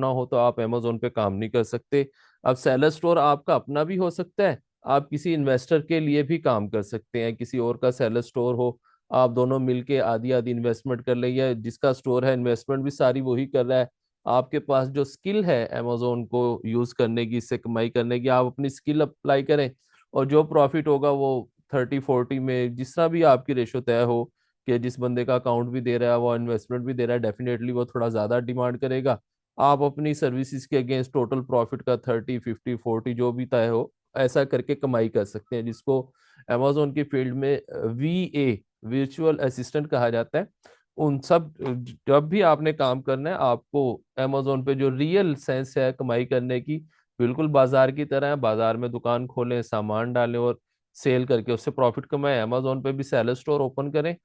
ना हो तो आप अमेजोन पे काम नहीं कर सकते। अब सेलर स्टोर आपका अपना भी हो सकता है, आप किसी इन्वेस्टर के लिए भी काम कर सकते हैं, किसी और का सेलर स्टोर हो, आप दोनों मिलके आधी आधी इन्वेस्टमेंट कर लें, या जिसका स्टोर है इन्वेस्टमेंट भी सारी वही कर रहा है। आपके पास जो स्किल है अमेजोन को यूज करने की, इससे कमाई करने की, आप अपनी स्किल अप्लाई करें, और जो प्रॉफिट होगा वो 30-40 में जिस तरह भी आपकी रेशो तय हो, कि जिस बंदे का अकाउंट भी दे रहा है वो इन्वेस्टमेंट भी दे रहा है, डेफिनेटली वो थोड़ा ज्यादा डिमांड करेगा। आप अपनी सर्विसेज के अगेंस्ट टोटल प्रॉफिट का 30-50-40 जो भी तय हो, ऐसा करके कमाई कर सकते हैं, जिसको अमेजोन की फील्ड में VA, वर्चुअल असिस्टेंट कहा जाता है। उन सब, जब भी आपने काम करना है आपको अमेजोन पे जो रियल सेंस है कमाई करने की, बिल्कुल बाजार की तरह है, बाजार में दुकान खोलें, सामान डालें और सेल करके उससे प्रॉफिट कमाएं। अमेजोन पे भी सेलर स्टोर ओपन करें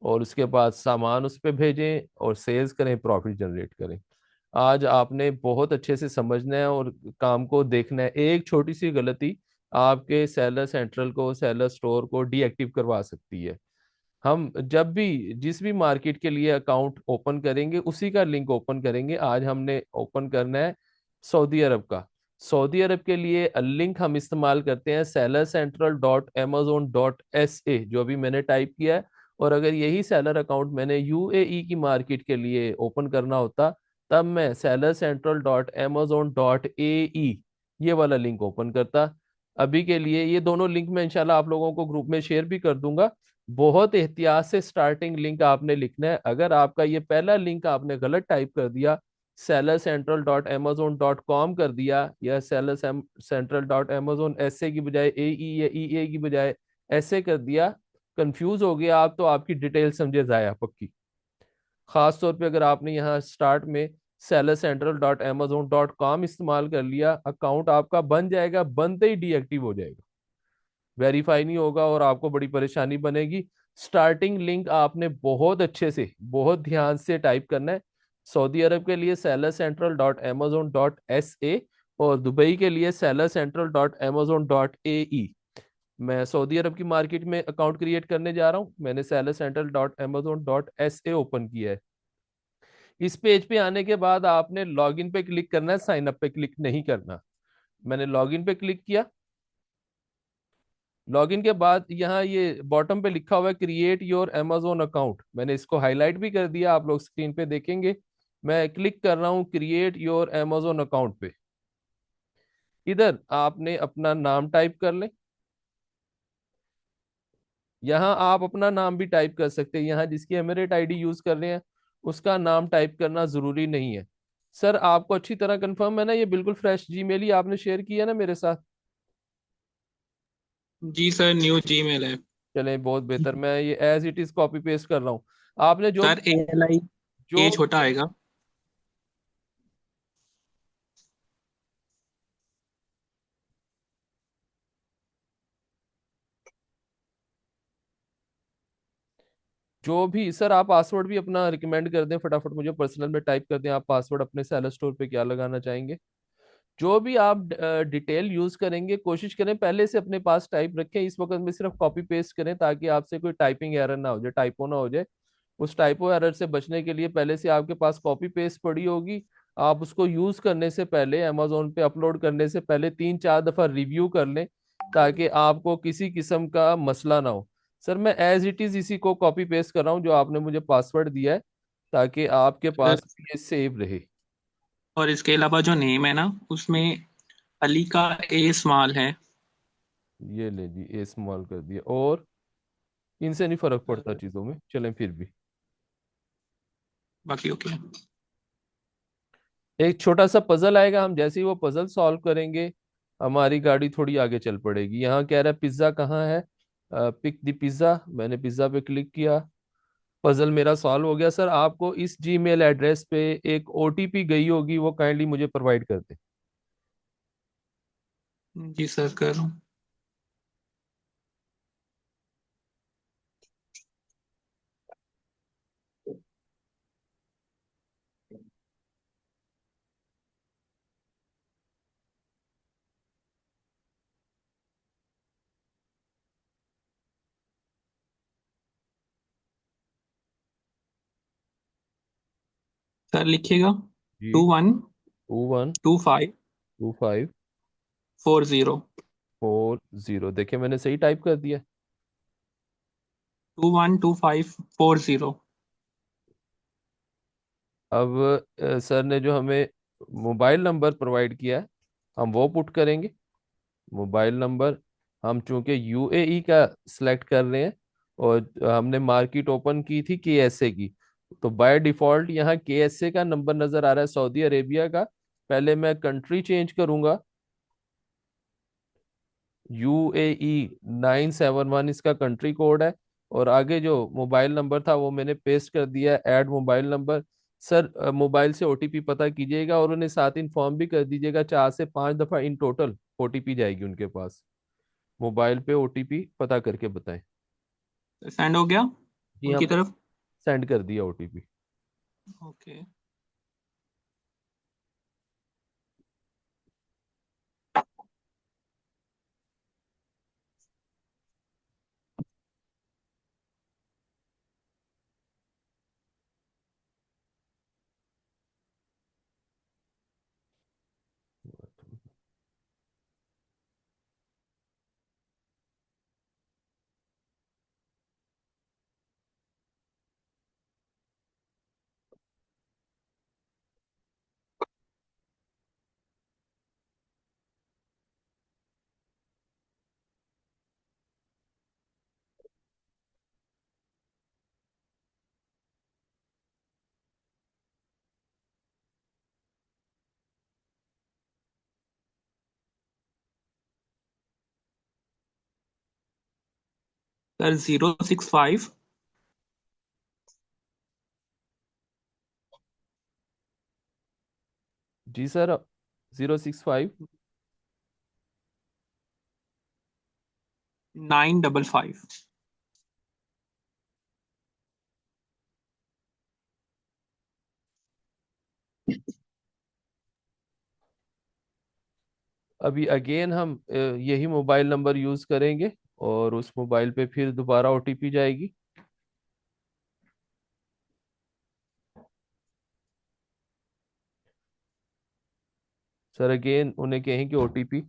और उसके बाद सामान उस पे भेजें और सेल्स करें, प्रॉफिट जनरेट करें। आज आपने बहुत अच्छे से समझना है और काम को देखना है। एक छोटी सी गलती आपके सेलर सेंट्रल को, सेलर स्टोर को डीएक्टिव करवा सकती है। हम जब भी जिस भी मार्केट के लिए अकाउंट ओपन करेंगे उसी का लिंक ओपन करेंगे। आज हमने ओपन करना है सऊदी अरब का। सऊदी अरब के लिए लिंक हम इस्तेमाल करते हैं sellercentral.amazon.sa, जो अभी मैंने टाइप किया है। और अगर यही सेलर अकाउंट मैंने UAE की मार्केट के लिए ओपन करना होता, तब मैं sellercentral.amazon.ae ये वाला लिंक ओपन करता। अभी के लिए ये दोनों लिंक मैं इंशाल्लाह आप लोगों को ग्रुप में शेयर भी कर दूंगा। बहुत एहतियात से स्टार्टिंग लिंक आपने लिखना है। अगर आपका ये पहला लिंक आपने गलत टाइप कर दिया, sellercentral.amazon.com कर दिया, या sellercentral.amazon.sa की बजाय AE या EA की बजाय ऐसे कर दिया, कंफ्यूज हो गया आप, तो आपकी डिटेल समझे जाया पक्की। खास तौर पे अगर आपने यहाँ स्टार्ट में sellercentral.amazon.com इस्तेमाल कर लिया, अकाउंट आपका बन जाएगा, बनते ही डीएक्टिव हो जाएगा, वेरीफाई नहीं होगा और आपको बड़ी परेशानी बनेगी। स्टार्टिंग लिंक आपने बहुत अच्छे से, बहुत ध्यान से टाइप करना है। सऊदी अरब के लिए sellercentral.amazon.sa और दुबई के लिए sellercentral.amazon.ae। मैं सऊदी अरब की मार्केट में अकाउंट क्रिएट करने जा रहा हूँ, मैंने sellercentral.amazon.sa ओपन किया है। इस पेज पे आने के बाद आपने लॉगिन पे क्लिक करना है, साइन अप पे क्लिक नहीं करना। मैंने लॉगिन पे क्लिक किया। लॉगिन के बाद यहाँ ये बॉटम पे लिखा हुआ है क्रिएट योर अमेजोन अकाउंट, मैंने इसको हाईलाइट भी कर दिया, आप लोग स्क्रीन पे देखेंगे। मैं क्लिक कर रहा हूँ क्रिएट योर अमेजोन अकाउंट पे। इधर आपने अपना नाम टाइप कर लें। यहाँ आप अपना नाम भी टाइप कर सकते हैं, यहाँ जिसकी एमिरेट आईडी यूज कर रहे हैं उसका नाम टाइप करना जरूरी नहीं है। सर आपको अच्छी तरह कंफर्म है ना, ये बिल्कुल फ्रेश जीमेल ही आपने शेयर किया ना मेरे साथ? जी सर, न्यू जीमेल है। चलें बहुत बेहतर, मैं ये as it is copy paste कर रहा हूँ। आपने जो सर ALI जो ए छोटा आएगा। जो भी सर, आप पासवर्ड भी अपना रिकमेंड कर दें, फटाफट मुझे पर्सनल में टाइप कर दें आप पासवर्ड अपने सेलर स्टोर पे क्या लगाना चाहेंगे। जो भी आप डिटेल यूज करेंगे कोशिश करें पहले से अपने पास टाइप रखें, इस वक्त में सिर्फ कॉपी पेस्ट करें ताकि आपसे कोई टाइपिंग एरर ना हो जाए, टाइपो ना हो जाए। उस टाइपो एरर से बचने के लिए पहले से आपके पास कॉपी पेस्ट पड़ी होगी। आप उसको यूज करने से पहले, अमेजोन पे अपलोड करने से पहले 3-4 दफा रिव्यू कर लें, ताकि आपको किसी किस्म का मसला ना हो। सर मैं एज इट इज इसी को कॉपी पेस्ट कर रहा हूँ जो आपने मुझे पासवर्ड दिया है, ताकि आपके सर, पास ये सेव रहे। और इसके अलावा जो नेम है ना, उसमें अली का ए स्मॉल है। ये ले जी, ए स्मॉल कर दिया, और इनसे नहीं फर्क पड़ता सर, चीजों में, चलें फिर भी। बाकी ओके। एक छोटा सा पजल आएगा, हम जैसे ही वो पजल सॉल्व करेंगे हमारी गाड़ी थोड़ी आगे चल पड़ेगी। यहाँ कह रहा है पिज्जा कहाँ है, पिक द पिज्जा, मैंने पिज्जा पे क्लिक किया। पजल मेरा सॉल्व हो गया। सर आपको इस जीमेल एड्रेस पे एक OTP गई होगी, वो काइंडली मुझे प्रोवाइड कर दे। जी सर, कर रहा हूँ। सर लिखिएगा जी 21। 21 टू फाइव 25 40 40। देखिए मैंने सही टाइप कर दिया। 212540। अब सर ने जो हमें मोबाइल नंबर प्रोवाइड किया है हम वो पुट करेंगे। मोबाइल नंबर हम चूंकि यूएई का सिलेक्ट कर रहे हैं और हमने मार्केट ओपन की थी केएसए की, तो बाय डिफॉल्ट यहाँ केएसए का नंबर नजर आ रहा है, सऊदी अरेबिया का। पहले मैं कंट्री चेंज करूंगा, UAE 971 इसका कंट्री कोड है। और आगे जो मोबाइल नंबर था वो मैंने पेस्ट कर दिया, add mobile number. Sir mobile से ओटीपी पता कीजिएगा और उन्हें साथ इन्फॉर्म भी कर दीजिएगा, 4 से 5 दफा इन टोटल ओटीपी जाएगी उनके पास। मोबाइल पे ओटीपी पता करके बताएं। सेंड हो गया जी उनकी हम तरफ। सेंड कर दिया ओटीपी। ओके। सर 065 जी सर, 065। 955। अभी अगेन हम यही मोबाइल नंबर यूज करेंगे और उस मोबाइल पे फिर दोबारा ओटीपी जाएगी। सर अगेन उन्हें कहें कि ओटीपी।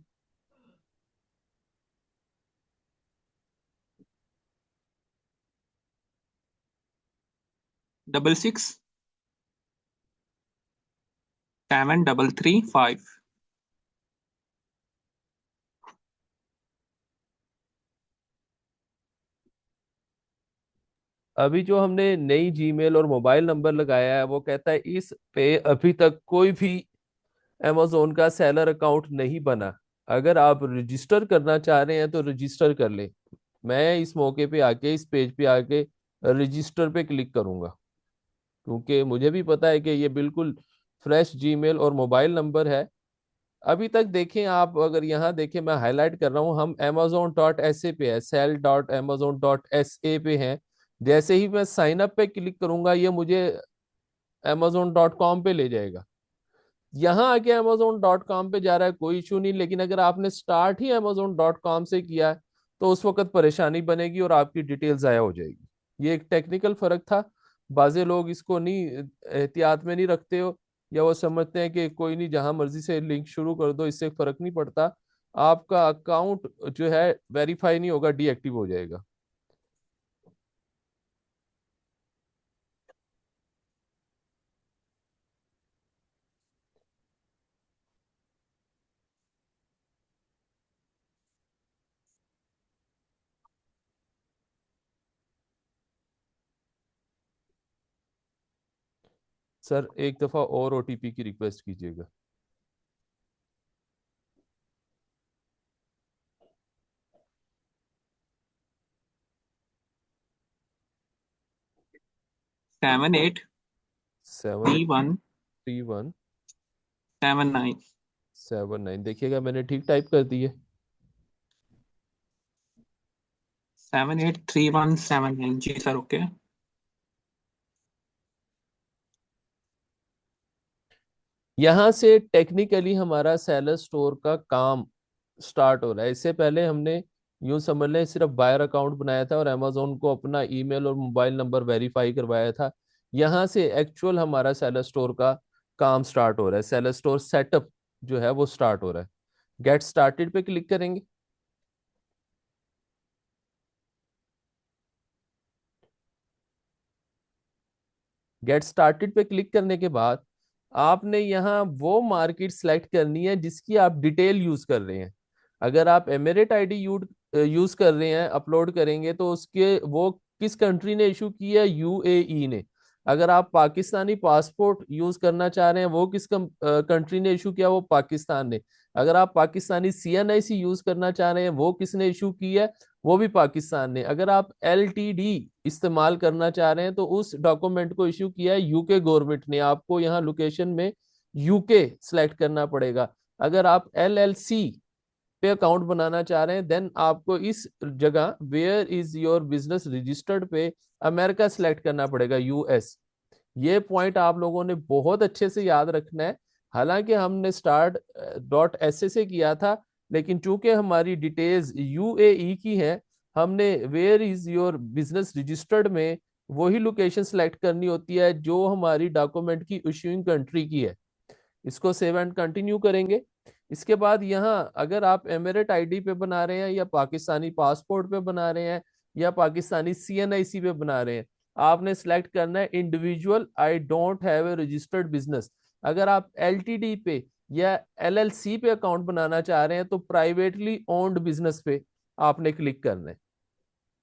667335। अभी जो हमने नई जीमेल और मोबाइल नंबर लगाया है वो कहता है इस पे अभी तक कोई भी अमेजोन का सेलर अकाउंट नहीं बना। अगर आप रजिस्टर करना चाह रहे हैं तो रजिस्टर कर लें। मैं इस मौके पे आके इस पेज पे आके रजिस्टर पे क्लिक करूंगा, क्योंकि मुझे भी पता है कि ये बिल्कुल फ्रेश जीमेल और मोबाइल नंबर है। अभी तक देखें आप, अगर यहाँ देखें मैं हाईलाइट कर रहा हूँ, हम amazon.sa पे है, sell.amazon.sa पे हैं। जैसे ही मैं साइन अप पे क्लिक करूंगा ये मुझे amazon.com पे ले जाएगा। यहाँ आके amazon.com पे जा रहा है, कोई इशू नहीं, लेकिन अगर आपने स्टार्ट ही amazon.com से किया है तो उस वक्त परेशानी बनेगी और आपकी डिटेल जाया हो जाएगी। ये एक टेक्निकल फर्क था। बाजे लोग इसको नहीं एहतियात में नहीं रखते हो, या वो समझते हैं कि कोई नहीं जहां मर्जी से लिंक शुरू कर दो, इससे फर्क नहीं पड़ता। आपका अकाउंट जो है वेरीफाई नहीं होगा, डीएक्टिव हो जाएगा। सर एक दफा और ओटीपी की रिक्वेस्ट कीजिएगा। 7 783179। 3 1 7 9। देखिएगा मैंने ठीक टाइप कर दी है। 783179 जी सर। ओके। यहाँ से टेक्निकली हमारा सेलर स्टोर का काम स्टार्ट हो रहा है। इससे पहले हमने यूं समझ लें सिर्फ बायर अकाउंट बनाया था और अमेजोन को अपना ईमेल और मोबाइल नंबर वेरीफाई करवाया था। यहाँ से एक्चुअल हमारा सेलर स्टोर का काम स्टार्ट हो रहा है, सेलर स्टोर सेटअप जो है वो स्टार्ट हो रहा है। गेट स्टार्टेड पे क्लिक करेंगे। गेट स्टार्टेड पे क्लिक करने के बाद आपने यहाँ वो मार्केट सेलेक्ट करनी है जिसकी आप डिटेल यूज कर रहे हैं। अगर आप एमिरेट आईडी यूज कर रहे हैं, अपलोड करेंगे, तो उसके वो किस कंट्री ने इशू किया है, यूएई ने। अगर आप पाकिस्तानी पासपोर्ट यूज करना चाह रहे हैं, वो किस कंट्री ने इशू किया, वो पाकिस्तान ने। अगर आप पाकिस्तानी सीएनआईसी यूज करना चाह रहे हैं, वो किसने इशू किया है, वो भी पाकिस्तान ने। अगर आप एलटीडी इस्तेमाल करना चाह रहे हैं, तो उस डॉक्यूमेंट को इशू किया है यूके गवर्नमेंट ने। आपको यहाँ लोकेशन में यूके सेलेक्ट करना पड़ेगा। अगर आप एलएलसी पे अकाउंट बनाना चाह रहे हैं, देन आपको इस जगह where is your business registered पे अमेरिका सेलेक्ट करना पड़ेगा, यूएस। ये पॉइंट आप लोगों ने बहुत अच्छे से याद रखना है। हालांकि हमने स्टार्ट डॉट एस से किया था, लेकिन चूंकि हमारी डिटेल्स यूएई की है, हमने where is your business registered में वही लोकेशन सेलेक्ट करनी होती है जो हमारी डॉक्यूमेंट की इशूइंग कंट्री की है। इसको सेव एंड कंटिन्यू करेंगे। इसके बाद यहाँ अगर आप एमिरेट आईडी पे बना रहे हैं, या पाकिस्तानी पासपोर्ट पे बना रहे हैं, या पाकिस्तानी सीएनआईसी पे बना रहे हैं, आपने सेलेक्ट करना है individual I don't have a registered business. अगर आप एलटीडी पे या एलएलसी पे अकाउंट बनाना चाह रहे हैं, तो प्राइवेटली ओन्ड बिजनेस पे आपने क्लिक करना है।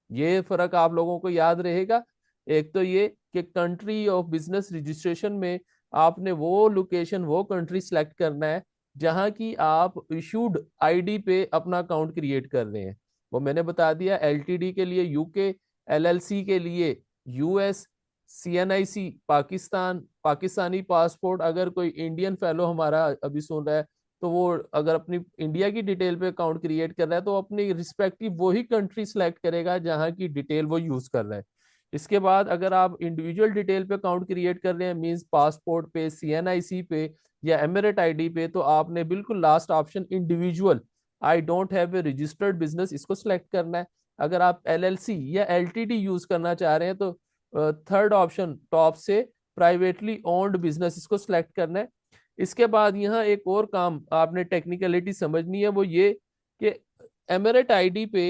ये फर्क आप लोगों को याद रहेगा। एक तो ये कि कंट्री ऑफ बिजनेस रजिस्ट्रेशन में आपने वो लोकेशन, वो कंट्री सेलेक्ट करना है जहां की आप इशूड आईडी पे अपना अकाउंट क्रिएट कर रहे हैं। वो मैंने बता दिया, एलटीडी के लिए यूके, एलएलसी के लिए US, CNIC Pakistan, Pakistani passport. अगर कोई इंडियन फेलो हमारा अभी सुन रहा है, तो वो अगर अपनी इंडिया की डिटेल पे अकाउंट क्रिएट कर रहा है, तो अपनी रिस्पेक्टिव वही कंट्री सेलेक्ट करेगा जहां की डिटेल वो यूज कर रहा है। इसके बाद अगर आप इंडिविजुअल डिटेल पे अकाउंट क्रिएट कर रहे हैं, मींस पासपोर्ट पे, सीएनआईसी पे, या एमिरेट आईडी पे, तो आपने बिल्कुल last option individual I don't have a registered business, इसको सिलेक्ट करना है। अगर आप एलएलसी या एलटीडी यूज करना चाह रहे हैं, तो थर्ड ऑप्शन टॉप से प्राइवेटली ओन्ड बिजनेस, इसको सिलेक्ट करना है। इसके बाद यहाँ एक और काम आपने टेक्निकलिटी समझनी है, वो ये कि एमिरेट आईडी पे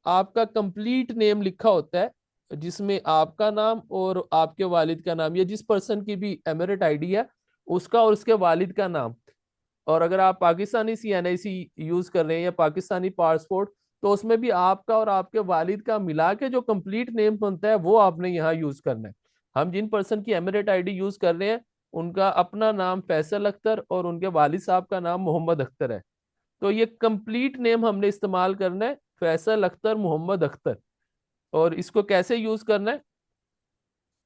आपका कंप्लीट नेम लिखा होता है, जिसमें आपका नाम और आपके वालिद का नाम, या जिस पर्सन की भी एमिरेट आईडी है उसका और उसके वालिद का नाम। और अगर आप पाकिस्तानी सीएनआईसी यूज कर रहे हैं या पाकिस्तानी पासपोर्ट, तो उसमें भी आपका और आपके वालिद का मिला के जो कंप्लीट नेम बनता है, वो आपने यहाँ यूज करना है। हम जिन पर्सन की एमिरेट आईडी यूज कर रहे हैं, उनका अपना नाम फैसल अख्तर और उनके वालिद साहब का नाम मोहम्मद अख्तर है। तो ये कंप्लीट नेम हमने इस्तेमाल करना है, फैसल अख्तर मोहम्मद अख्तर। और इसको कैसे यूज करना है,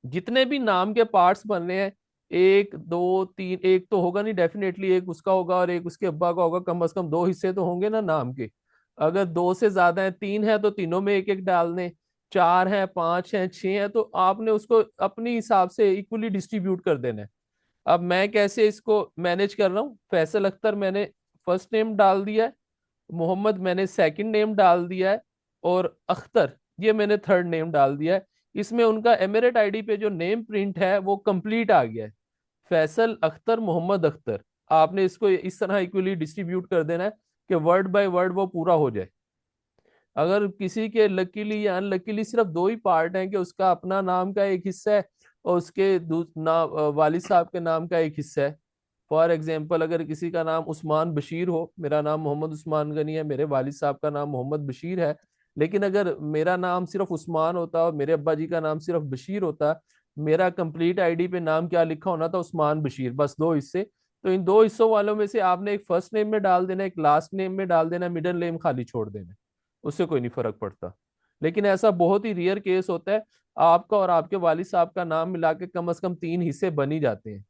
जितने भी नाम के पार्ट्स बन रहे हैं, एक दो तीन, एक तो होगा नहीं डेफिनेटली, एक उसका होगा और एक उसके अब्बा का होगा, कम से कम दो हिस्से तो होंगे ना नाम के। अगर दो से ज्यादा है, तीन है, तो तीनों में एक एक डालने, चार है, पांच है, छह है, तो आपने उसको अपने हिसाब से इक्वली डिस्ट्रीब्यूट कर देना है। अब मैं कैसे इसको मैनेज कर रहा हूँ, फैसल अख्तर मैंने फर्स्ट नेम डाल दिया है, मोहम्मद मैंने सेकंड नेम डाल दिया है, और अख्तर ये मैंने थर्ड नेम डाल दिया है। इसमें उनका एमिरेट आईडी पे जो नेम प्रिंट है वो कंप्लीट आ गया है, फैसल अख्तर मोहम्मद अख्तर। आपने इसको इस तरह इक्वली डिस्ट्रीब्यूट कर देना है कि वर्ड बाय वर्ड वो पूरा हो जाए। अगर किसी के लकीली या अनलकीली सिर्फ दो ही पार्ट हैं कि उसका अपना नाम का एक हिस्सा है और उसके वालिद साहब के नाम का एक हिस्सा है। फॉर एग्जाम्पल, अगर किसी का नाम उस्मान बशीर हो, मेरा नाम मोहम्मद उस्मान गनी है, मेरे वालिद साहब का नाम मोहम्मद बशीर है, लेकिन अगर मेरा नाम सिर्फ उस्मान होता और मेरे अब्बा जी का नाम सिर्फ बशीर होता, मेरा कंप्लीट आईडी पे नाम क्या लिखा होना था, उस्मान बशीर, बस दो हिस्से। तो इन दो हिस्सों वालों में से आपने एक फर्स्ट नेम में डाल देना, एक लास्ट नेम में डाल देना, मिडिल नेम खाली छोड़ देना, उससे कोई नहीं फर्क पड़ता। लेकिन ऐसा बहुत ही रेयर केस होता है, आपका और आपके वालिद साहब का नाम मिला के कम से कम तीन हिस्से बन ही जाते हैं।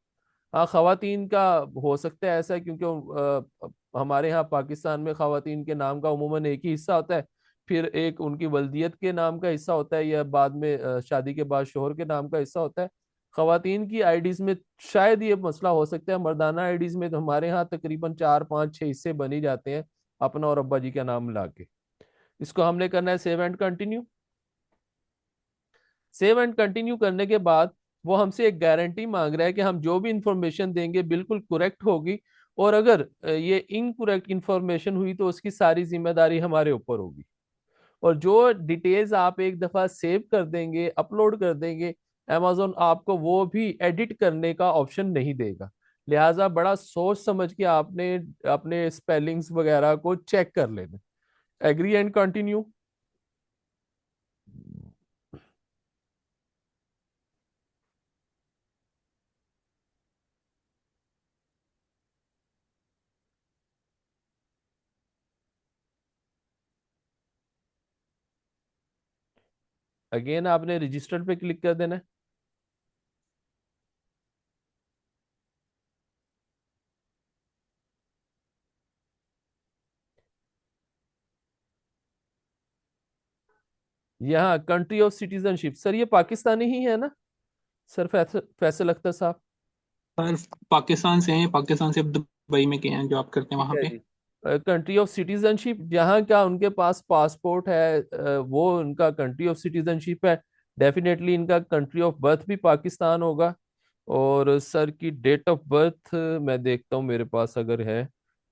हाँ, खवातीन का हो सकता है ऐसा, क्योंकि हमारे यहाँ पाकिस्तान में खवातीन के नाम का उमूमन एक ही हिस्सा होता है, फिर एक उनकी वल्दियत के नाम का हिस्सा होता है, या बाद में शादी के बाद शोहर के नाम का हिस्सा होता है। खवातीन की आईडीज में शायद ये मसला हो सकता है, मर्दाना आईडीज में तो हमारे यहाँ तकरीबन चार पाँच छह हिस्से बन ही जाते हैं, अपना और अब्बा जी का नाम मिला के। इसको हमने करना है save and continue. Save and continue करने के बाद वो हमसे एक गारंटी मांग रहा है कि हम जो भी इंफॉर्मेशन देंगे बिल्कुल करेक्ट होगी, और अगर ये इनकरेक्ट इंफॉर्मेशन हुई तो उसकी सारी जिम्मेदारी हमारे ऊपर होगी। और जो डिटेल्स आप एक दफा सेव कर देंगे, अपलोड कर देंगे, amazon आपको वो भी एडिट करने का ऑप्शन नहीं देगा। लिहाजा बड़ा सोच समझ के आपने अपने स्पेलिंग्स वगैरह को चेक कर लेना। Agree and continue. अगेन आपने रजिस्टर पे क्लिक कर देना है। यहाँ कंट्री ऑफ सिटीजनशिप, सर ये पाकिस्तानी ही है ना? सर फैसल अख्तर साहब। सर पाकिस्तान से हैं, पाकिस्तान से अब दुबई में गए हैं, जॉब करते हैं ठीक वहाँ है पे। जी। कंट्री ऑफ सिटीजनशिप, जहाँ क्या उनके पास पासपोर्ट है वो उनका कंट्री ऑफ सिटीजनशिप है। डेफिनेटली इनका कंट्री ऑफ बर्थ भी पाकिस्तान होगा। और सर की डेट ऑफ बर्थ मैं देखता हूँ मेरे पास अगर है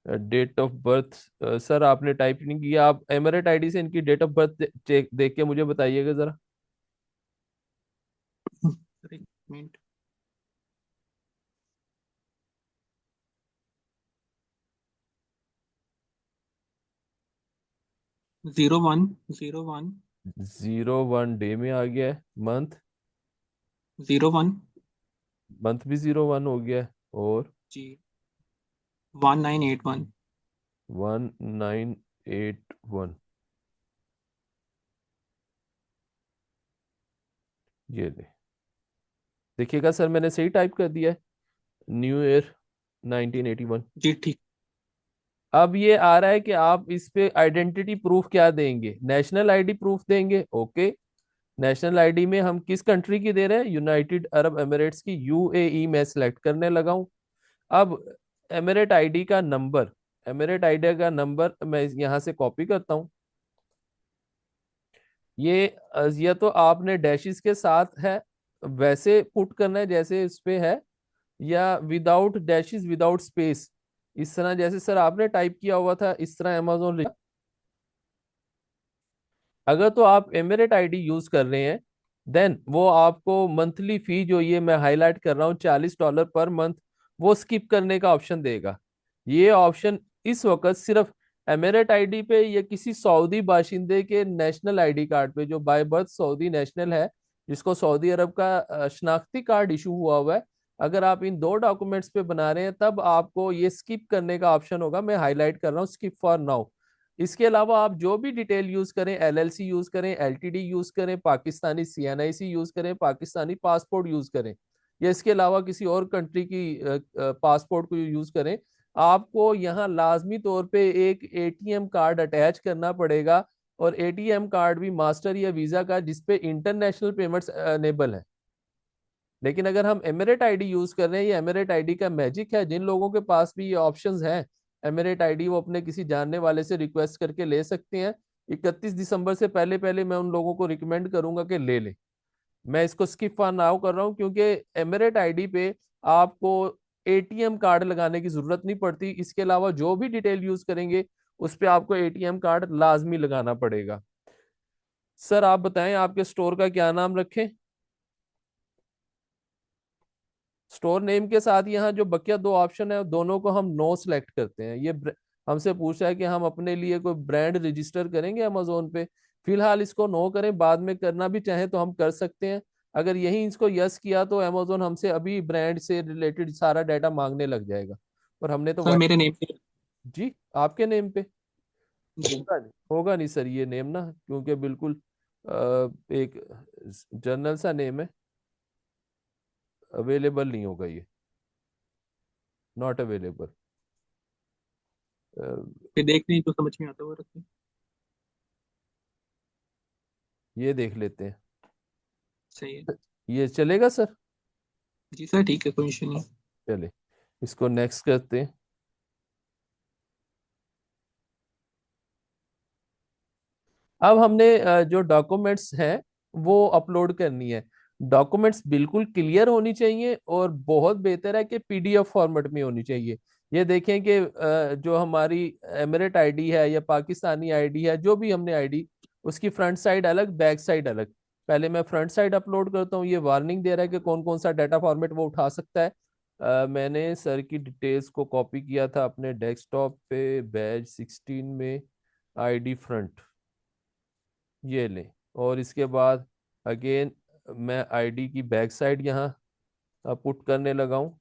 डेट ऑफ बर्थ। सर आपने टाइप नहीं किया, आप एमरेट आईडी से इनकी डेट ऑफ बर्थ देख के मुझे बताइएगा जरा। सर एक मिनट। 0101। 01 डे में आ गया है। मंथ? 01। मंथ भी 01 हो गया है। और जी। 1981। 1981। ये देखिएगा सर, मैंने सही टाइप कर दिया है, न्यू ईयर 1981। जी ठीक। अब ये आ रहा है कि आप इस पे आइडेंटिटी प्रूफ क्या देंगे, नेशनल आईडी प्रूफ देंगे। ओके। नेशनल आईडी में हम किस कंट्री की दे रहे हैं? यूनाइटेड अरब एमिरेट्स की, यूएई में सेलेक्ट करने लगा हूं। अब एमिरेट आईडी का नंबर, एमिरेट आईडी का नंबर मैं यहां से कॉपी करता हूं। ये तो आपने डैशेस के साथ है वैसे पुट करना है जैसे इस पे है, या विदाउट डैशेस विदाउट स्पेस, इस तरह जैसे सर आपने टाइप किया हुआ था इस तरह अमेजोन। अगर तो आप एमिरेट आईडी यूज कर रहे हैं देन वो आपको मंथली फी जो ये मैं हाईलाइट कर रहा हूँ $40 पर मंथ, वो स्किप करने का ऑप्शन देगा। ये ऑप्शन इस वक्त सिर्फ एमिरेट आईडी पे या किसी सऊदी बाशिंदे के नेशनल आईडी कार्ड पे जो बाय बर्थ सऊदी नेशनल है, जिसको सऊदी अरब का शनाख्ती कार्ड इशू हुआ हुआ है, अगर आप इन दो डॉक्यूमेंट्स पे बना रहे हैं तब आपको ये स्किप करने का ऑप्शन होगा। मैं हाईलाइट कर रहा हूँ स्किप फॉर नाउ। इसके अलावा आप जो भी डिटेल यूज करें, एलएलसी यूज करें, एलटीडी यूज करें, पाकिस्तानी सीएनआईसी यूज करें, पाकिस्तानी पासपोर्ट यूज करें, या इसके अलावा किसी और कंट्री की पासपोर्ट को यूज करें, आपको यहाँ लाजमी तौर पे एक एटीएम कार्ड अटैच करना पड़ेगा। और एटीएम कार्ड भी मास्टर या वीजा का जिसपे इंटरनेशनल पेमेंट्स अनेबल है। लेकिन अगर हम एमिरेट आईडी यूज कर रहे हैं, ये एमिरेट आईडी का मैजिक है, जिन लोगों के पास भी ये ऑप्शंस हैं एमिरेट आईडी, वो अपने किसी जानने वाले से रिक्वेस्ट करके ले सकते हैं। 31 दिसंबर से पहले पहले मैं उन लोगों को रिकमेंड करूंगा कि ले लें। मैं इसको स्किप फॉर नाउ कर रहा हूँ क्योंकि एमिरेट आईडी पे आपको एटीएम कार्ड लगाने की जरूरत नहीं पड़ती। इसके अलावा जो भी डिटेल यूज करेंगे उस पे आपको एटीएम कार्ड लाजमी लगाना पड़ेगा। सर आप बताएं आपके स्टोर का क्या नाम रखें? स्टोर नेम के साथ यहाँ जो बकिया दो ऑप्शन है दोनों को हम नो सेलेक्ट करते हैं। ये हमसे पूछा है कि हम अपने लिए कोई ब्रांड रजिस्टर करेंगे अमेजोन पे। फिलहाल इसको नो करें, बाद में करना भी चाहें तो हम कर सकते हैं। अगर यही इसको यस किया तो अमेजोन हमसे अभी ब्रांड से रिलेटेड सारा डाटा मांगने लग जाएगा। और हमने तो सर मेरे नेम पे। जी आपके नेम पे जी। होगा नहीं सर ये नेम ना, क्योंकि बिल्कुल एक जनरल सा नेम है, अवेलेबल नहीं होगा ये, नॉट अवेलेबल। फिर देख नहीं तो समझ में आता वो रखें। ये देख लेते हैं। सही है। ये चलेगा सर? जी सर ठीक है, कोई इशू नहीं। चले, इसको नेक्स्ट करते हैं। अब हमने जो डॉक्यूमेंट्स हैं वो अपलोड करनी है। डॉक्यूमेंट्स बिल्कुल क्लियर होनी चाहिए और बहुत बेहतर है कि पीडीएफ फॉर्मेट में होनी चाहिए। ये देखें कि जो हमारी एमिरेट आईडी है या पाकिस्तानी आईडी है, जो भी हमने आईडी, उसकी फ्रंट साइड अलग बैक साइड अलग। पहले मैं फ्रंट साइड अपलोड करता हूँ, ये वार्निंग दे रहा है कि कौन कौन सा डाटा फॉर्मेट वो उठा सकता है। मैंने सर की डिटेल्स को कॉपी किया था अपने डेस्कटॉप पे बैच 16 में, आईडी फ्रंट, ये लें। और इसके बाद अगेन मैं आईडी की बैक साइड यहाँ पुट करने लगा हूँ।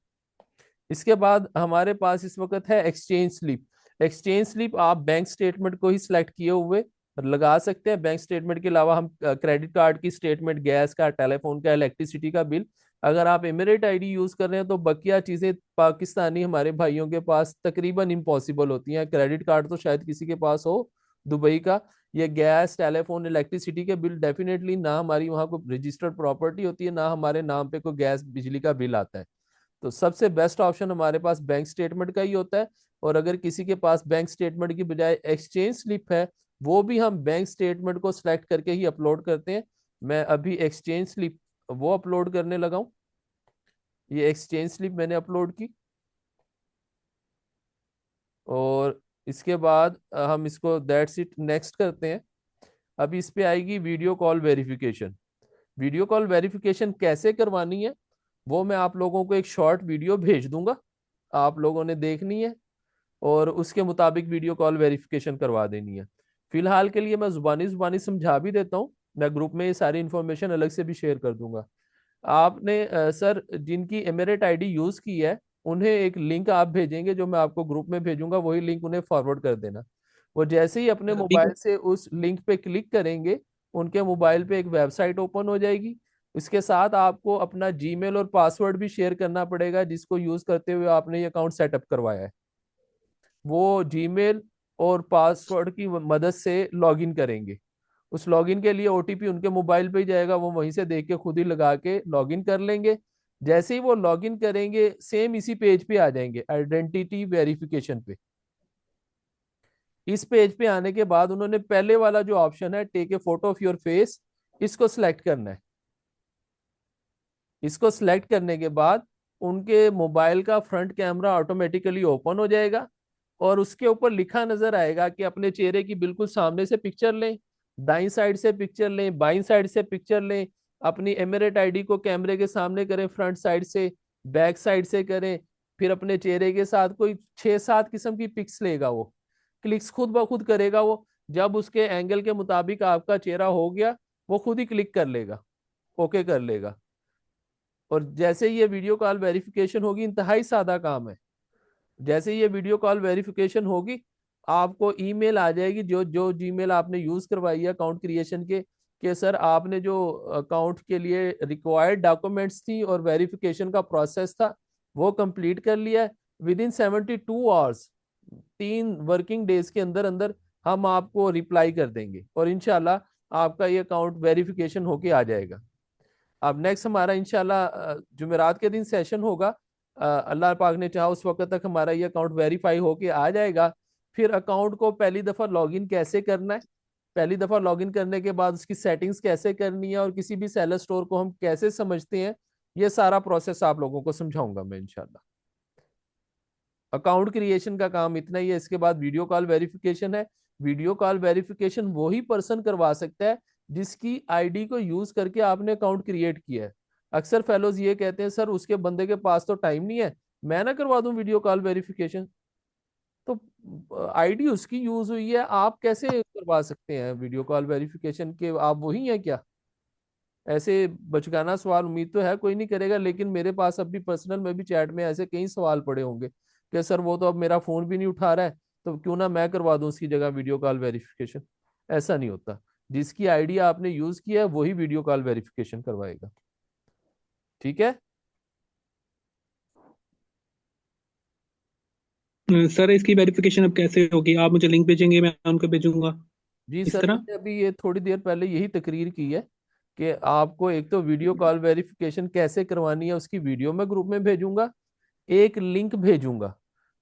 इसके बाद हमारे पास इस वक्त है एक्सचेंज स्लिप। एक्सचेंज स्लिप आप बैंक स्टेटमेंट को ही सिलेक्ट किए हुए लगा सकते हैं। बैंक स्टेटमेंट के अलावा हम क्रेडिट कार्ड की स्टेटमेंट, गैस का, टेलीफोन का, इलेक्ट्रिसिटी का बिल। अगर आप एमिरेट आईडी यूज कर रहे हैं तो बकिया चीजें पाकिस्तानी हमारे भाइयों के पास तकरीबन इम्पॉसिबल होती हैं। क्रेडिट कार्ड तो शायद किसी के पास हो दुबई का। ये गैस, टेलीफोन, इलेक्ट्रिसिटी के बिल डेफिनेटली ना हमारी वहाँ कोई रजिस्टर्ड प्रॉपर्टी होती है, ना हमारे नाम पे कोई गैस बिजली का बिल आता है। तो सबसे बेस्ट ऑप्शन हमारे पास बैंक स्टेटमेंट का ही होता है। और अगर किसी के पास बैंक स्टेटमेंट की बजाय एक्सचेंज स्लिप है, वो भी हम बैंक स्टेटमेंट को सिलेक्ट करके ही अपलोड करते हैं। मैं अभी एक्सचेंज स्लिप वो अपलोड करने लगा हूँ। ये एक्सचेंज स्लिप मैंने अपलोड की। और इसके बाद हम इसको दैट्स इट नेक्स्ट करते हैं। अभी इस पे आएगी video call verification. Video call verification कैसे करवानी है वो मैं आप लोगों को एक शॉर्ट वीडियो भेज दूंगा, आप लोगों ने देखनी है और उसके मुताबिक वीडियो कॉल वेरिफिकेशन करवा देनी है। फिलहाल के लिए मैं जुबानी जुबानी समझा भी देता हूँ। मैं ग्रुप में ये सारी इन्फॉर्मेशन अलग से भी शेयर कर दूंगा। आपने सर जिनकी एमिरेट आईडी यूज की है, उन्हें एक लिंक आप भेजेंगे जो मैं आपको ग्रुप में भेजूंगा, वही लिंक उन्हें फॉरवर्ड कर देना। वो जैसे ही अपने अभी मोबाइल से उस लिंक पे क्लिक करेंगे, उनके मोबाइल पे एक वेबसाइट ओपन हो जाएगी। इसके साथ आपको अपना जीमेल और पासवर्ड भी शेयर करना पड़ेगा जिसको यूज करते हुए आपने ये अकाउंट सेटअप करवाया है। वो जीमेल और पासवर्ड की मदद से लॉगिन करेंगे। उस लॉगिन के लिए ओटीपी उनके मोबाइल पे ही जाएगा, वो वहीं से देख के खुद ही लगा के लॉगिन कर लेंगे। जैसे ही वो लॉगिन करेंगे सेम इसी पेज पे आ जाएंगे, आइडेंटिटी वेरिफिकेशन पे। इस पेज पे आने के बाद उन्होंने पहले वाला जो ऑप्शन है, take a photo of your face, इसको सिलेक्ट करना है। इसको सिलेक्ट करने के बाद उनके मोबाइल का फ्रंट कैमरा ऑटोमेटिकली ओपन हो जाएगा और उसके ऊपर लिखा नजर आएगा कि अपने चेहरे की बिल्कुल सामने से पिक्चर लें, दाईं साइड से पिक्चर लें, बाईं साइड से पिक्चर लें। अपनी एमिरेट आईडी को कैमरे के सामने करें, फ्रंट साइड से, बैक साइड से करें। फिर अपने चेहरे के साथ कोई 6-7 किस्म की पिक्स लेगा, वो क्लिक्स खुद ब खुद करेगा वो। जब उसके एंगल के मुताबिक आपका चेहरा हो गया, वो खुद ही क्लिक कर लेगा, ओके कर लेगा। और जैसे ही ये वीडियो कॉल वेरिफिकेशन होगी, इंतहाई सादा काम है। जैसे ही ये वीडियो कॉल वेरिफिकेशन होगी, आपको ईमेल आ जाएगी, जो जो जीमेल आपने यूज करवाई है अकाउंट क्रिएशन के, कि सर आपने जो अकाउंट के लिए रिक्वायर्ड डॉक्यूमेंट्स थी और वेरिफिकेशन का प्रोसेस था वो कंप्लीट कर लिया है। With in 72 hours, 3 working days के अंदर अंदर हम आपको रिप्लाई कर देंगे और इनशाला आपका ये अकाउंट वेरिफिकेशन होके आ जाएगा। अब नेक्स्ट हमारा इंशाल्लाह जुमेरात के दिन सेशन होगा। अल्लाह पाक ने चाहा उस वक्त तक हमारा ये अकाउंट वेरीफाई होके आ जाएगा। फिर अकाउंट को पहली दफ़ा लॉगिन कैसे करना है, पहली दफ़ा लॉगिन करने के बाद उसकी सेटिंग्स कैसे करनी है और किसी भी सेलर स्टोर को हम कैसे समझते हैं, ये सारा प्रोसेस आप लोगों को समझाऊंगा मैं इंशाल्लाह। अकाउंट क्रिएशन का काम इतना ही है। इसके बाद वीडियो कॉल वेरिफिकेशन है। वीडियो कॉल वेरिफिकेशन वही पर्सन करवा सकता है जिसकी आईडी को यूज करके आपने अकाउंट क्रिएट किया है। अक्सर फेलोज ये कहते हैं सर उसके बंदे के पास तो टाइम नहीं है, मैं ना करवा दूं वीडियो कॉल वेरिफिकेशन। तो आईडी उसकी यूज हुई है, आप कैसे करवा सकते हैं वीडियो कॉल वेरिफिकेशन के, आप वही हैं क्या? ऐसे बचकाना सवाल उम्मीद तो है कोई नहीं करेगा, लेकिन मेरे पास अब भी पर्सनल में भी चैट में ऐसे कई सवाल पड़े होंगे कि सर वो तो अब मेरा फोन भी नहीं उठा रहा है, तो क्यों ना मैं करवा दूं उसकी जगह वीडियो कॉल वेरिफिकेशन। ऐसा नहीं होता, जिसकी आईडी आपने यूज किया है वही वीडियो कॉल वेरिफिकेशन करवाएगा। ठीक है। सर इसकी वेरिफिकेशन अब कैसे होगी? आप मुझे लिंक भेजेंगे, मैं उनको भेजूंगा, जी इस सर, तरह? मैंने अभी ये थोड़ी देर पहले यही तकरीर की है कि आपको एक तो वीडियो कॉल वेरिफिकेशन कैसे करवानी है उसकी वीडियो मैं ग्रुप में भेजूंगा, एक लिंक भेजूंगा।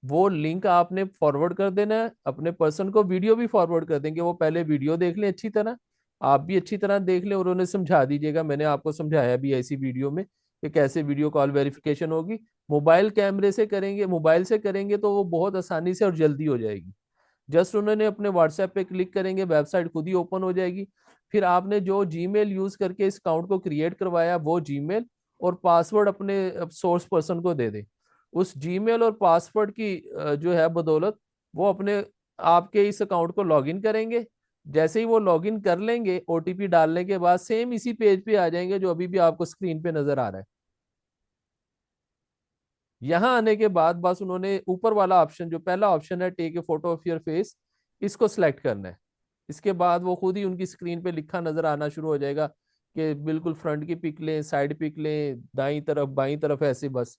वो लिंक आपने फॉरवर्ड कर देना है अपने पर्सन को, वीडियो भी फॉरवर्ड कर देंगे, वो पहले वीडियो देख लें अच्छी तरह। आप भी अच्छी तरह देख लें और उन्हें समझा दीजिएगा। मैंने आपको समझाया भी ऐसी वीडियो में कि कैसे वीडियो कॉल वेरिफिकेशन होगी। मोबाइल कैमरे से करेंगे, मोबाइल से करेंगे तो वो बहुत आसानी से और जल्दी हो जाएगी। जस्ट उन्होंने अपने व्हाट्सएप पे क्लिक करेंगे, वेबसाइट खुद ही ओपन हो जाएगी। फिर आपने जो जीमेल यूज करके इस अकाउंट को क्रिएट करवाया वो जीमेल और पासवर्ड अपने सोर्स पर्सन को दे दें। उस जीमेल और पासवर्ड की जो है बदौलत वो अपने आपके इस अकाउंट को लॉगिन करेंगे। जैसे ही वो लॉगिन कर लेंगे, ओटीपी डालने के बाद सेम इसी पेज पे आ जाएंगे जो अभी भी आपको स्क्रीन पे नजर आ रहा है। यहाँ आने के बाद बस उन्होंने ऊपर वाला ऑप्शन, जो पहला ऑप्शन है take a photo of your face, इसको सिलेक्ट करना है। इसके बाद वो खुद ही उनकी स्क्रीन पे लिखा नजर आना शुरू हो जाएगा कि बिल्कुल फ्रंट की पिक लें, साइड पिक लें, दाई तरफ बाई तरफ, ऐसे बस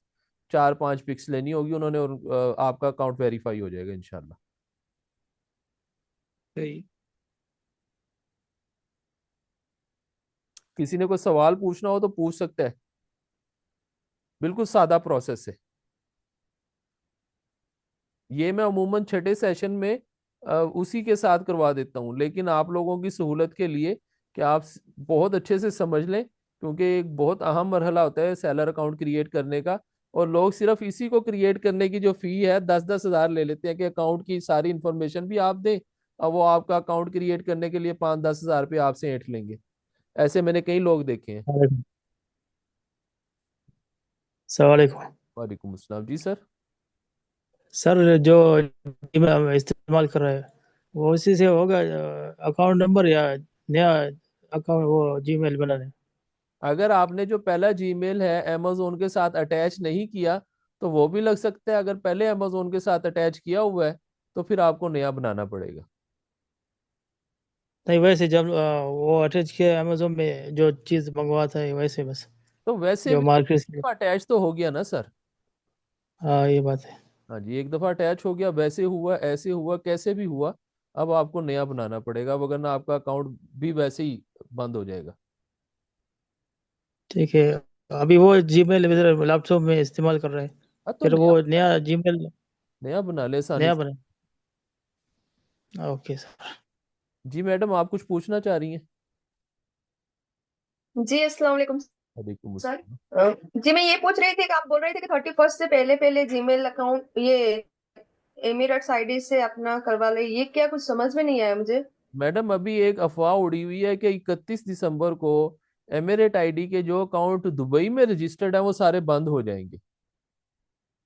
4-5 पिक्स लेनी होगी उन्होंने और आपका अकाउंट वेरीफाई हो जाएगा इंशाल्लाह। सही। किसी ने कोई सवाल पूछना हो तो पूछ सकता है। बिल्कुल सादा प्रोसेस है। ये मैं अमूमन छठे सेशन में उसी के साथ करवा देता हूँ, लेकिन आप लोगों की सहूलत के लिए कि आप बहुत अच्छे से समझ लें, क्योंकि एक बहुत अहम मरहला होता है सेलर अकाउंट क्रिएट करने का। और लोग सिर्फ इसी को क्रिएट करने की जो फी है 10-10 हज़ार ले लेते हैं कि अकाउंट की सारी इंफॉर्मेशन भी आप दें, और वो आपका अकाउंट क्रिएट करने के लिए 5-10 हज़ार रुपये आपसे ऐंठ लेंगे। ऐसे मैंने कई लोग देखे हैं। सलामकुम। वालेकुम अस्सलाम जी सर। सर जो ईमेल हम इस्तेमाल कर रहे हैं वो उसी से होगा, अकाउंट नंबर या नया अकाउंट वो जीमेल बनाने? अगर आपने जो पहला जीमेल है अमेजोन के साथ अटैच नहीं किया तो वो भी लग सकता है। अगर पहले अमेजोन के साथ अटैच किया हुआ है तो फिर आपको नया बनाना पड़ेगा। नहीं, वैसे जब वो अटैच किया अमेजोन में जो चीज़ मंगवाता है वैसे बस, तो वैसे जो भी मार्केट से। अटैच तो हो गया ना सर। हाँ, ये बात है। हाँ जी, एक दफा अटैच हो गया, वैसे हुआ ऐसे हुआ कैसे भी हुआ, अब आपको नया बनाना पड़ेगा, वरना आपका अकाउंट भी वैसे ही बंद हो जाएगा। ठीक है। अभी वो जीमेल मेरे लैपटॉप में इस्तेमाल कर रहे हैं, हाँ तो फिर नया वो नया जीमेल नया बना ले आसानी नया से। बने। Okay sir. जी मैडम, आप कुछ पूछना चाह रही हैं? जी अस्सलाम वालेकुम वालेकुम सर। अस्सलाम। जी मैं ये पूछ रही थी कि आप बोल रहे थे कि 31 से पहले पहले जीमेल अकाउंट ये एमिरेट्स आईडी से अपना करवा ले, ये क्या कुछ समझ में नहीं आया मुझे। मैडम अभी एक अफवाह उड़ी हुई है कि 31 दिसंबर को एमिरेट आईडी के जो अकाउंट दुबई में रजिस्टर्ड है वो सारे बंद हो जाएंगे।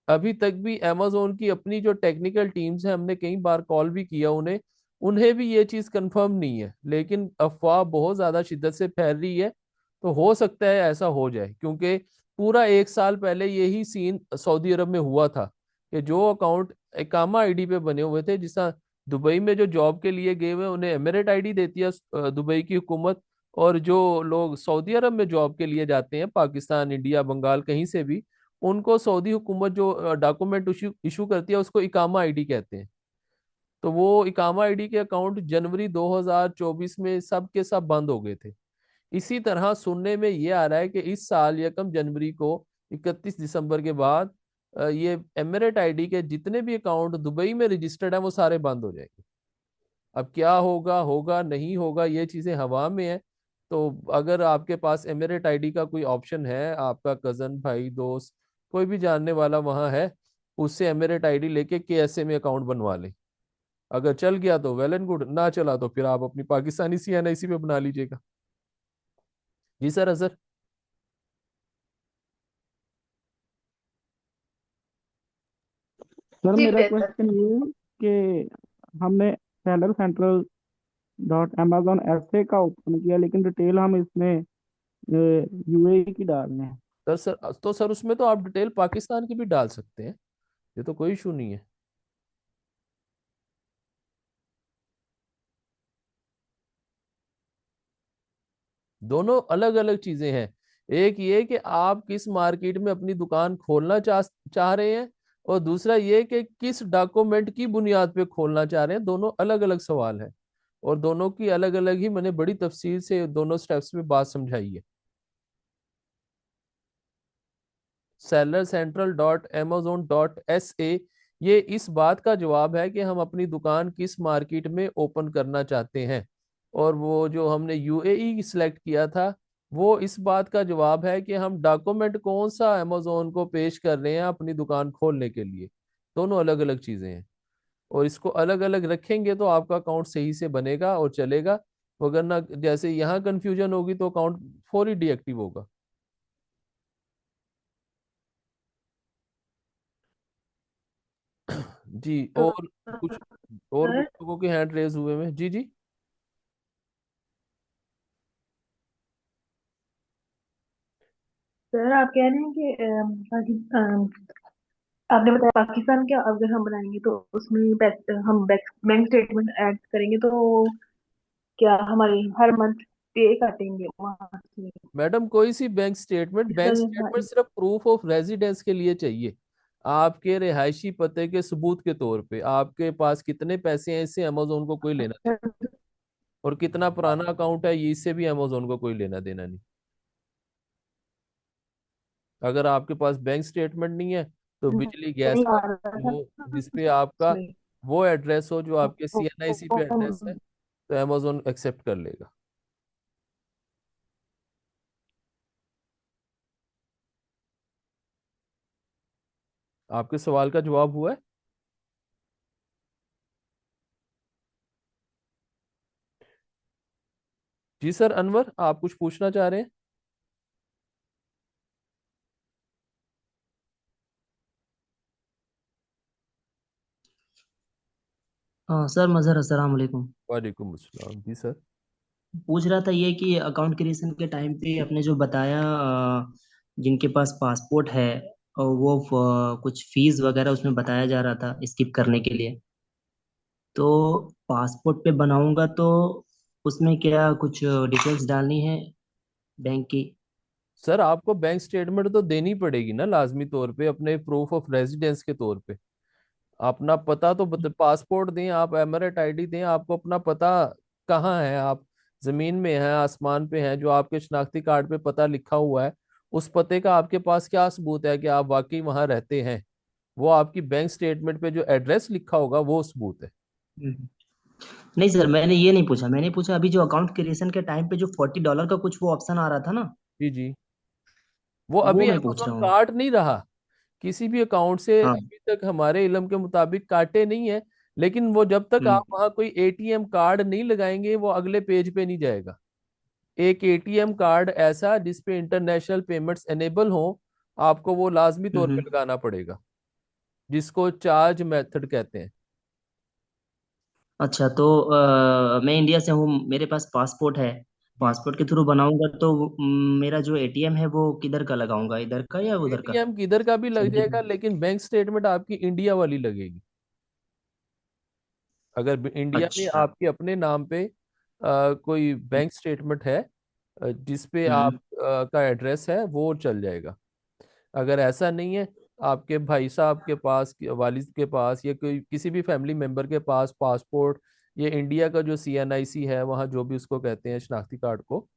अभी तक भी अमेजोन की अपनी जो टेक्निकल टीम्स है, हमने कई बार कॉल भी किया उन्हें, उन्हें भी ये चीज कंफर्म नहीं है, लेकिन अफवाह बहुत ज्यादा शिद्दत से फैल रही है। तो हो सकता है ऐसा हो जाए, क्योंकि पूरा 1 साल पहले यही सीन सऊदी अरब में हुआ था कि जो अकाउंट इकामा आईडी पे बने हुए थे, जिस दुबई में जो जॉब के लिए गए हुए उन्हें एमिरेट आईडी देती है दुबई की हुकूमत, और जो लोग सऊदी अरब में जॉब के लिए जाते हैं पाकिस्तान, इंडिया, बंगाल, कहीं से भी, उनको सऊदी हुकूमत जो डॉक्यूमेंट इशू इशू करती है उसको इकामा आईडी कहते हैं। तो वो इकामा आईडी के अकाउंट जनवरी 2024 में सब के सब बंद हो गए थे। इसी तरह सुनने में ये आ रहा है कि इस साल 1 जनवरी को 31 दिसंबर के बाद ये एमिरेट आईडी के जितने भी अकाउंट दुबई में रजिस्टर्ड है वो सारे बंद हो जाएंगे। अब क्या होगा होगा नहीं होगा ये चीजें हवा में है। तो अगर आपके पास एमिरेट आईडी का कोई ऑप्शन है, आपका कजन, भाई, दोस्त, कोई भी जानने वाला वहां है, उससे एमिरेट आईडी लेके केएसए में अकाउंट बनवा ले। अगर चल गया तो वेल एंड गुड, ना चला तो फिर आप अपनी पाकिस्तानी सीएनआईसी पे बना लीजिएगा। जी सर, अजहर। सर जी मेरा बेहतर। क्वेश्चन ये है कि हमने सेलर सेंट्रल डॉट अमेजोन ऐसे का ओपन किया, लेकिन डिटेल हम इसमें यूएई की डाल रहे हैं। सर उसमें तो आप डिटेल पाकिस्तान की भी डाल सकते हैं, ये तो कोई इशू नहीं है। दोनों अलग अलग चीजें हैं। एक ये कि आप किस मार्केट में अपनी दुकान खोलना चाह रहे हैं, और दूसरा ये कि किस डॉक्यूमेंट की बुनियाद पे खोलना चाह रहे हैं। दोनों अलग अलग सवाल है, और दोनों की अलग अलग ही मैंने बड़ी तफसील से दोनों स्टेप्स में बात समझाई है। sellercentral.amazon.sa, ये इस बात का जवाब है कि हम अपनी दुकान किस मार्केट में ओपन करना चाहते हैं, और वो जो हमने यूएई सिलेक्ट किया था, वो इस बात का जवाब है कि हम डॉक्यूमेंट कौन सा अमेजोन को पेश कर रहे हैं अपनी दुकान खोलने के लिए। दोनों अलग अलग चीजें हैं, और इसको अलग अलग रखेंगे तो आपका अकाउंट सही से बनेगा और चलेगा। वरना जैसे यहाँ कंफ्यूजन होगी तो अकाउंट फौरी डीएक्टिव होगा। जी, तो और कुछ और कुछ सर लोगों के हैंड रेज हुए में। जी जी। सर आप कह रहे हैं कि आपने बताया पाकिस्तान के अगर हम बनाएंगे तो उसमें हम बैंक स्टेटमेंट ऐड करेंगे तो क्या हमारे हर मंथ पे काटेंगे वहां से? मैडम, कोई सी इसका बैंक स्टेटमेंट सिर्फ प्रूफ ऑफ रेजिडेंस के लिए चाहिए। आपके रिहायशी पते के सबूत के तौर पे आपके पास कितने पैसे हैं, इससे अमेजोन को कोई लेना देना। और कितना पुराना अकाउंट है, ये इससे भी अमेजोन को कोई लेना देना नहीं। अगर आपके पास बैंक स्टेटमेंट नहीं है तो बिजली गैस नहीं का आ रहा था वो ना जिस पे आपका उसमें। वो एड्रेस हो जो आपके तो- सीएनआईसी पे एड्रेस है, तो अमेजोन एक्सेप्ट कर लेगा। आपके सवाल का जवाब हुआ है? जी सर, अनवर आप कुछ पूछना चाह रहे हैं? हाँ सर, मज़हर अस्सलाम वालेकुम। वालेकुम अस्सलाम। जी सर। पूछ रहा था ये कि अकाउंट क्रिएशन के टाइम पे आपने जो बताया जिनके पास पासपोर्ट है और वो कुछ फीस वगैरह उसमें बताया जा रहा था स्किप करने के लिए, तो पासपोर्ट पे बनाऊंगा तो उसमें क्या कुछ डिटेल्स डालनी है बैंक की? सर, आपको बैंक स्टेटमेंट तो देनी पड़ेगी ना लाजमी तौर पे, अपने प्रूफ ऑफ रेजिडेंस के तौर पे। अपना पता तो पासपोर्ट दें, आप एमरेट आईडी दें, आपको अपना पता कहाँ है, आप जमीन में हैं, आसमान पे हैं, जो आपके शनाख्ती कार्ड पे पता लिखा हुआ है, उस पते का आपके पास क्या सबूत है कि आप वाकई वहां रहते हैं? वो आपकी बैंक स्टेटमेंट पे जो एड्रेस लिखा होगा वो सबूत है। हम्म। नहीं सर, मैंने ये नहीं पूछा। मैंने पूछा अभी जो अकाउंट क्रिएशन के टाइम पे जो $40 का कुछ वो ऑप्शन आ रहा था ना, जी जी। वो वो अभी मैं पूछ अमेजोन रहा हूँ। काट नहीं रहा, किसी भी अकाउंट से हाँ। अभी तक हमारे इल्म के मुताबिक काटे नहीं है। लेकिन वो जब तक हम्म। आप वहां कोई एटीएम कार्ड नहीं लगाएंगे वो अगले पेज पे नहीं जाएगा। एक एटीएम कार्ड ऐसा जिसपे इंटरनेशनल पेमेंट्स एनेबल हो, आपको वो लाजमी तौर पे हम्म। लगाना पड़ेगा, जिसको चार्ज मेथड कहते हैं। अच्छा, तो मैं इंडिया से हूँ, मेरे पास पासपोर्ट है। जी। पासपोर्ट के थ्रू बनाऊंगा तो मेरा जो एटीएम है वो किधर का लगाऊंगा, इधर का या उधर का? एटीएम किधर का भी लग सेंट्रल। जाएगा, लेकिन बैंक स्टेटमेंट आपकी इंडिया वाली लगेगी। अगर इंडिया में अच्छा। आपके अपने नाम पे कोई बैंक स्टेटमेंट है जिस पे आप हम्म। का एड्रेस है, वो चल जाएगा। अगर ऐसा नहीं है, आपके भाई साहब के पास, वालिद के पास, या कोई किसी भी फैमिली मेंबर के पास पासपोर्ट, ये इंडिया का जो सीएनआईसी है वहाँ जो भी उसको कहते हैं शनाख्ती कार्ड को,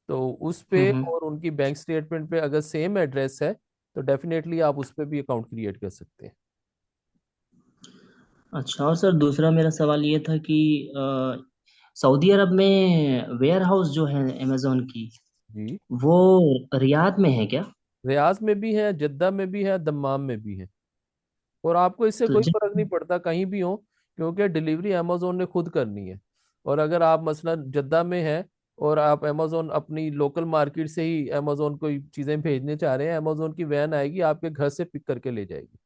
तो उस पे हम्म। और उनकी बैंक स्टेटमेंट पे अगर सेम एड्रेस है तो डेफिनेटली आप उस पे भी अकाउंट क्रिएट कर सकते हैं। अच्छा, और सर दूसरा मेरा सवाल ये था कि सऊदी अरब में वेयर हाउस जो है अमेजोन की, जी। वो रियाद में है क्या? रियाज में भी है, जद्दा में भी है, दम्माम में भी है। और आपको इससे तो कोई फर्क नहीं पड़ता कहीं भी हो, क्योंकि डिलीवरी अमेजोन ने खुद करनी है। और अगर आप मसलन जद्दा में हैं और आप अमेजोन अपनी लोकल मार्केट से ही अमेजोन कोई चीज़ें भेजने चाह रहे हैं, अमेजोन की वैन आएगी आपके घर से पिक करके ले जाएगी।